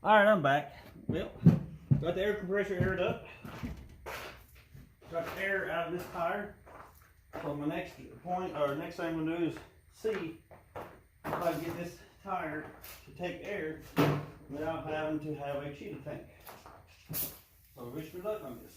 Alright, I'm back. Well, got the air compressor aired up. Got the air out of this tire. So my next point, or next thing I'm gonna do is see if I can get this tire to take air without having to have a cheetah tank. So wish me luck on this.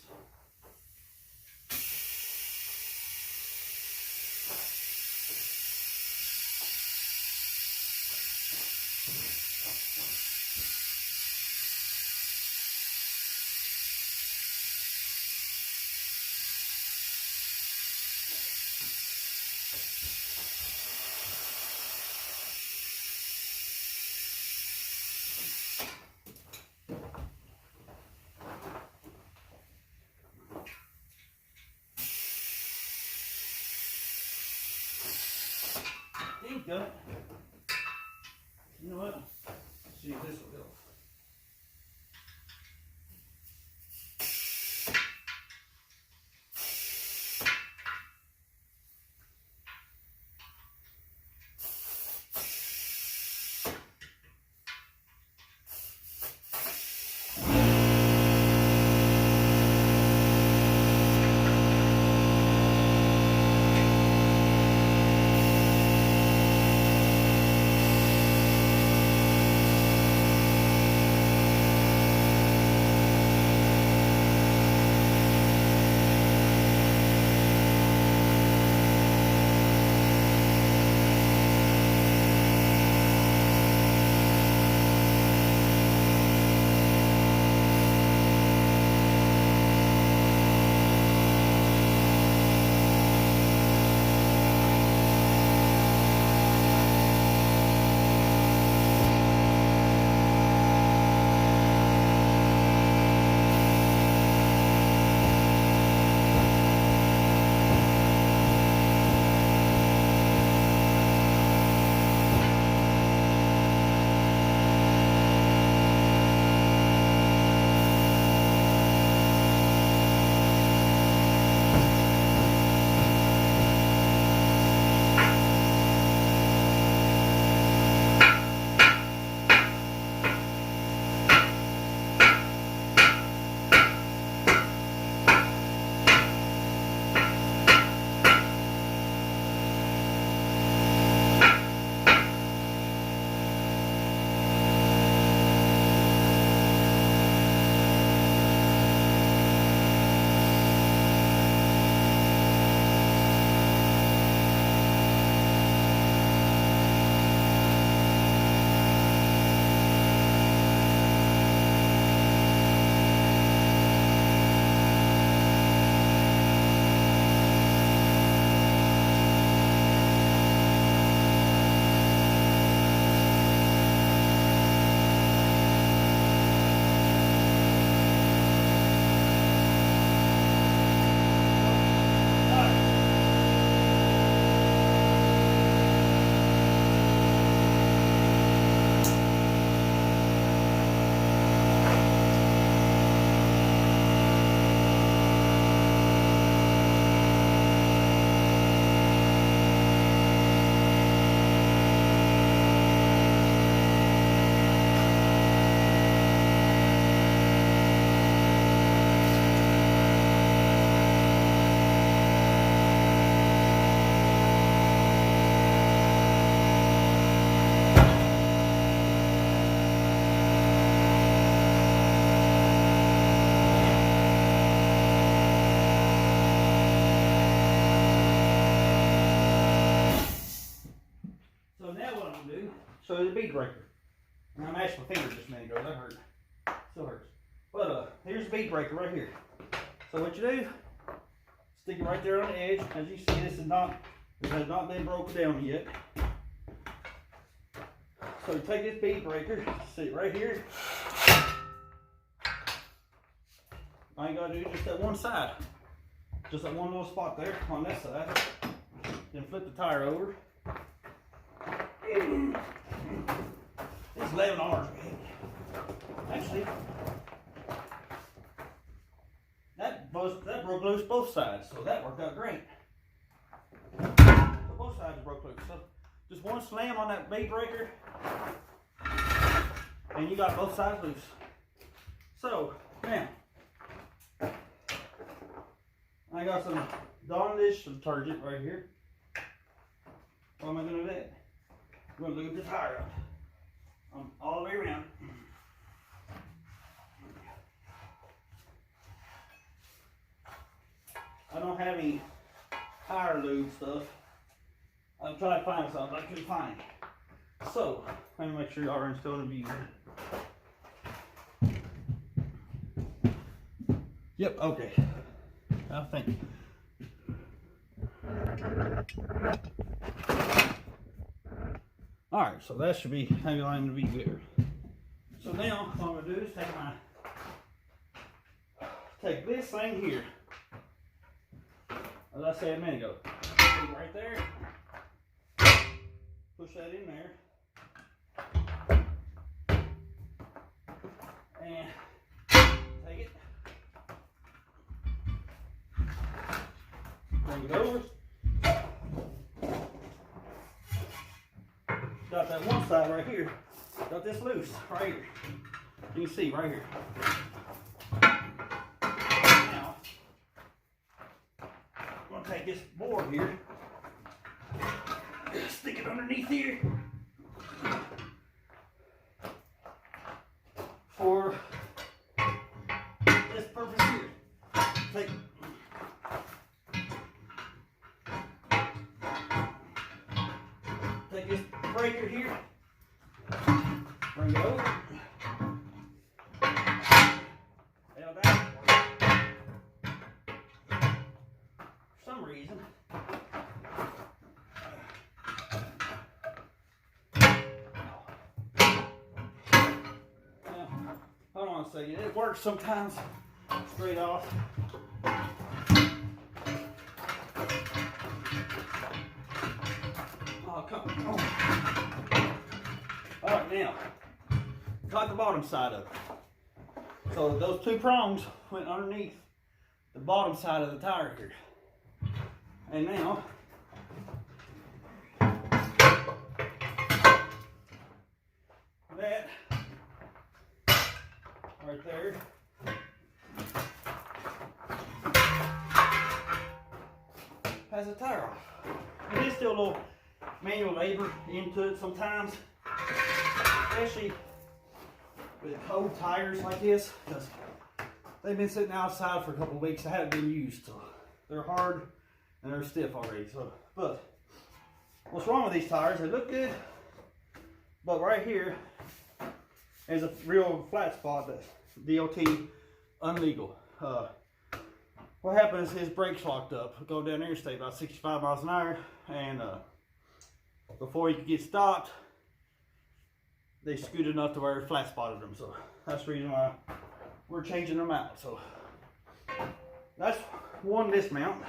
Ink up. You know what? Let's see if this will go. So now what I'm gonna do, so the bead breaker. And I mashed my finger just a minute ago, that hurt. Still hurts. But here's the bead breaker right here. So what you do, stick it right there on the edge. As you see, this has not been broken down yet. So you take this bead breaker, sit it right here. All you gotta do is just that one side. Just that one little spot there on that side. Then flip the tire over. It's 11 hours, man. Actually, that broke loose both sides, so that worked out great. So both sides broke loose. So just one slam on that bead breaker, and you got both sides loose. So now I got some Dawn dish detergent right here. What am I going to do that? I'm going to lube the tire up all the way around. I don't have any tire lube stuff. I've tried to find something, but I couldn't find it. So, let me make sure y'all are still in view. Yep, okay. I think. Alright, so that should be maybe going to be good. So now what I'm gonna do is take this thing here. As I said a minute ago. Right there. Push that in there. And take it. Bring it over. Got that one side right here. Got this loose right here. You can see right here. Now, I'm going to take this board here. Stick it underneath here. For this purpose here. Take this breaker here. Bring it over. Held out. For some reason. Hold on a second. It works sometimes straight off. Oh, come on. Alright, now, got the bottom side of it. So those two prongs went underneath the bottom side of the tire here. And now, that right there has a tire off. It is still a little manual labor into it sometimes, especially with cold tires like this, because they've been sitting outside for a couple of weeks. They haven't been used, so they're hard and they're stiff already. So, but what's wrong with these tires? They look good, but right here is a real flat spot that's DOT illegal. What happens is brakes locked up. Go down the interstate about 65 miles an hour, and before you can get stopped, they scoot enough to where it flat spotted them. So that's the reason why we're changing them out. So that's one dismount.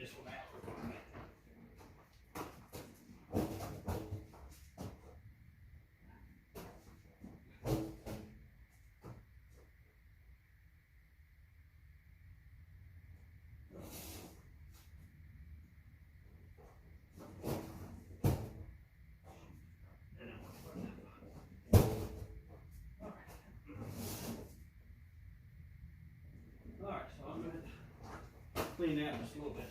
This one out. Alright, so I'm going to clean that just a little bit.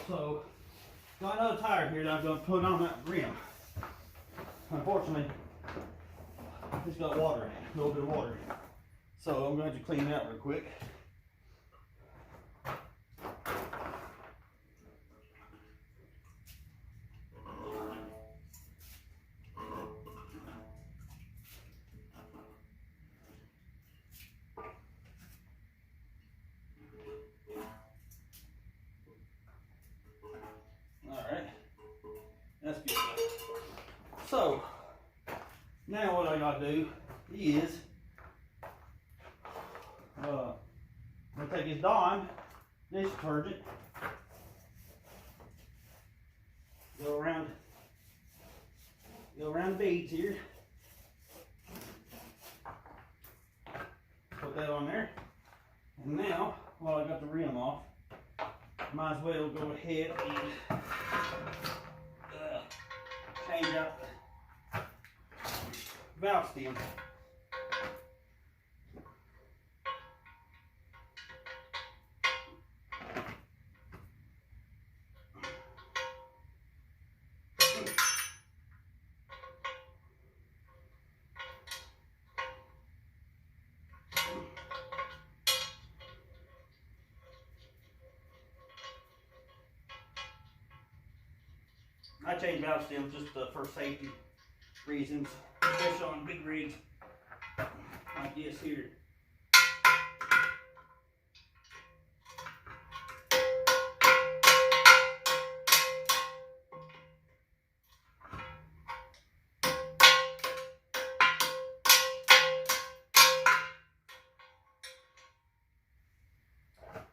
So, got another tire here that I'm going to put on that rim. Unfortunately, it's got water in it, a little bit of water in it. So I'm going to clean that real quick. That's good. So, now what I gotta do is I'm gonna take his Dawn dish detergent, go around the beads here, put that on there, and now while I got the rim off, might as well go ahead and change out the valve stem. I change valve stems just for safety reasons, especially on big rigs like this here.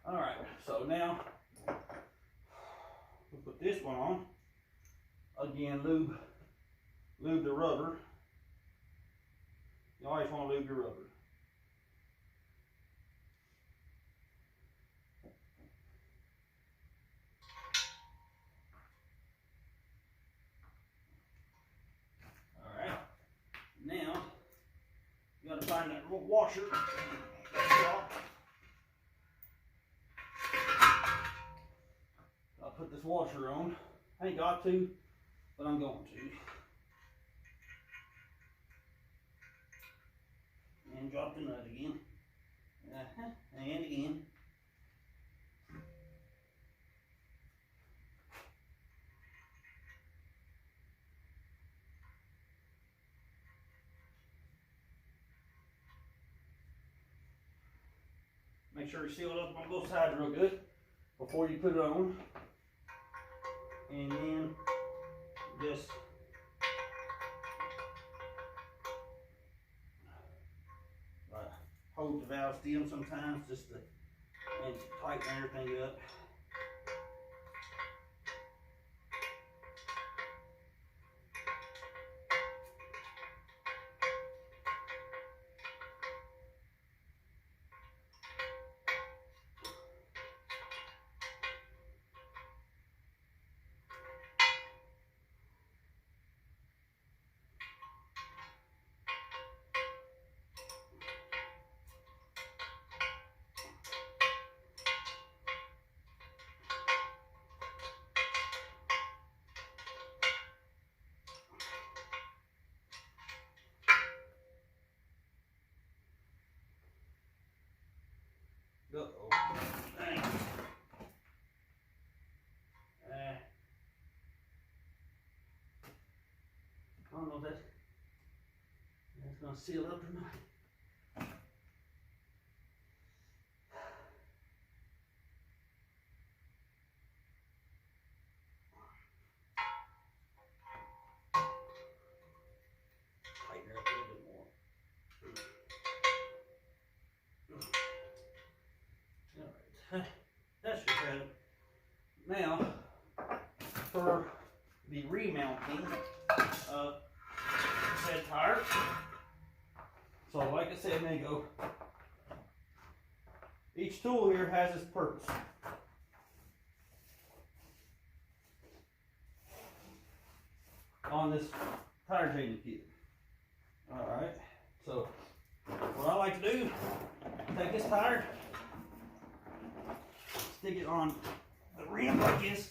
Alright, so now we'll put this one on. Again, lube the rubber. You always want to lube your rubber. Alright, now you got to find that little washer. I'll put this washer on. I ain't got to, but I'm going to. And drop the nut again. And again. Make sure you seal it up on both sides real good before you put it on. And then just hold the valve stem sometimes just to and tighten everything up. Uh-oh. Dang. I don't know if that's going to seal up or not. Tighten it up a little bit more. That should have it. Now, for the remounting of said tire, so like I said a minute ago, each tool here has its purpose. On this tire changing kit. Alright, so what I like to do, take this tire, stick it on the rim like this,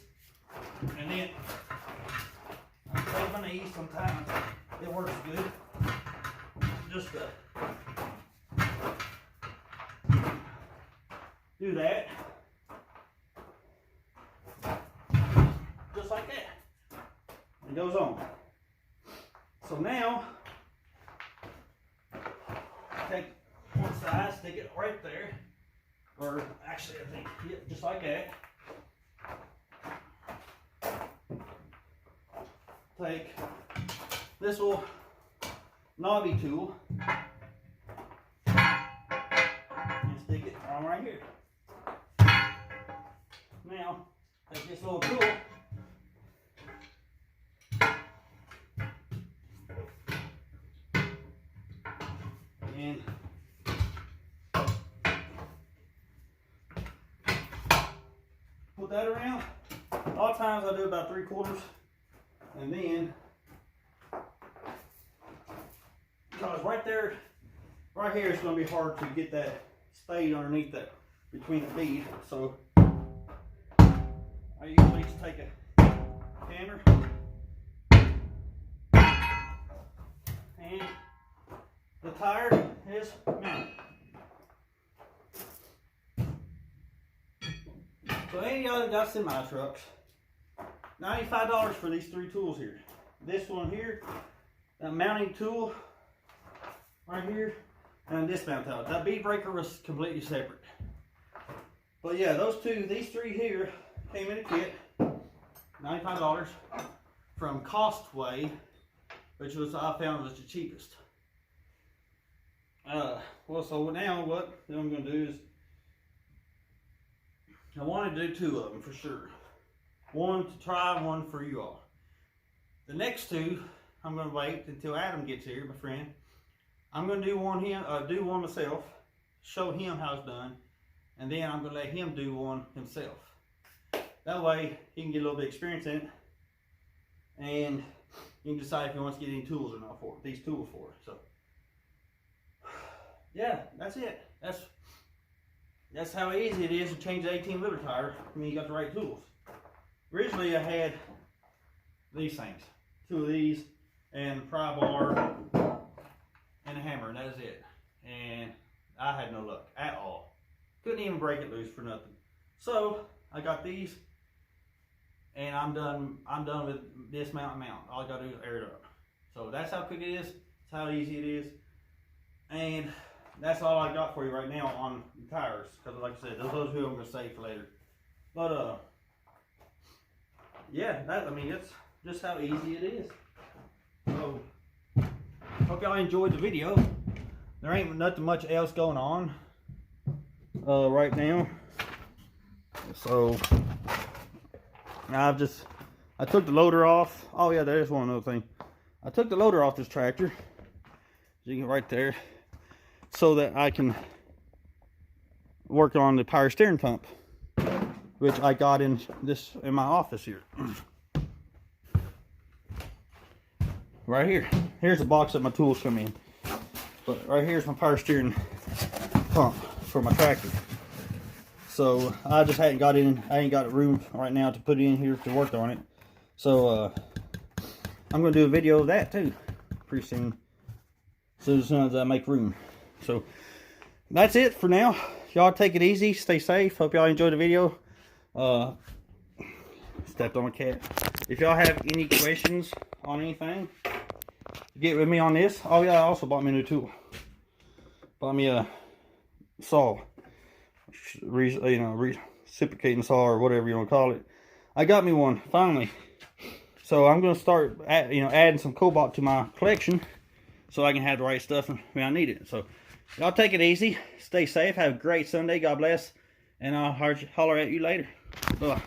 and then I save my knees sometimes. It works good. Just to do that. Just like that. It goes on. So now, take one side, stick it right there. Or actually, I think, yeah, just like that. Take this little knobby tool and stick it on right here. Now, take this little tool. And put that around. A lot of times I do about 3/4, and then, because right there, right here, it's going to be hard to get that spade underneath that, between the bead. So I usually just take a hammer and the tire is mounted. So any other got semi trucks, $95 for these 3 tools here. This one here, that mounting tool right here, and this mount tool. That bead breaker was completely separate. But yeah, these 3 here came in a kit, $95 from Costway, which was I found was the cheapest. Well, so now what I'm going to do is, I want to do 2 of them for sure. One to try, one for you all. The next 2, I'm going to wait until Adam gets here, my friend. I'm going to do one myself, show him how it's done, and then I'm going to let him do one himself. That way, he can get a little bit of experience in it, and you can decide if he wants to get any tools or not for it, these tools for it. So, yeah, that's it. That's how easy it is to change the 18-liter tire when you got the right tools. Originally, I had these things, 2 of these, and a pry bar, and a hammer, and that is it. And I had no luck at all. Couldn't even break it loose for nothing. So I got these, and I'm done with this mount. All I gotta do is air it up. So that's how quick it is. That's how easy it is. And that's all I got for you right now on the tires. Because like I said, those are who I'm gonna save for later. But yeah, that's just how easy it is. So hope y'all enjoyed the video. There ain't nothing much else going on right now. So I took the loader off. Oh yeah, there's one other thing. I took the loader off this tractor. You can right there, so that I can work on the power steering pump, which I got in my office here. Right here. Here's the box that my tools come in. But right here's my power steering pump for my tractor. So I just hadn't got in. I ain't got room right now to put it in here to work on it. So I'm gonna do a video of that too, pretty soon. So as soon as I make room. So that's it for now. Y'all take it easy, stay safe. Hope y'all enjoyed the video. Stepped on a cat. If y'all have any questions on anything, get with me on this. Oh yeah, I also bought me a new tool. Bought me a saw, reciprocating saw or whatever you want to call it. I got me one finally. So I'm gonna start adding some cobalt to my collection, so I can have the right stuff when I need it. So y'all take it easy, stay safe, have a great Sunday, God bless, and I'll holler at you later. Bye.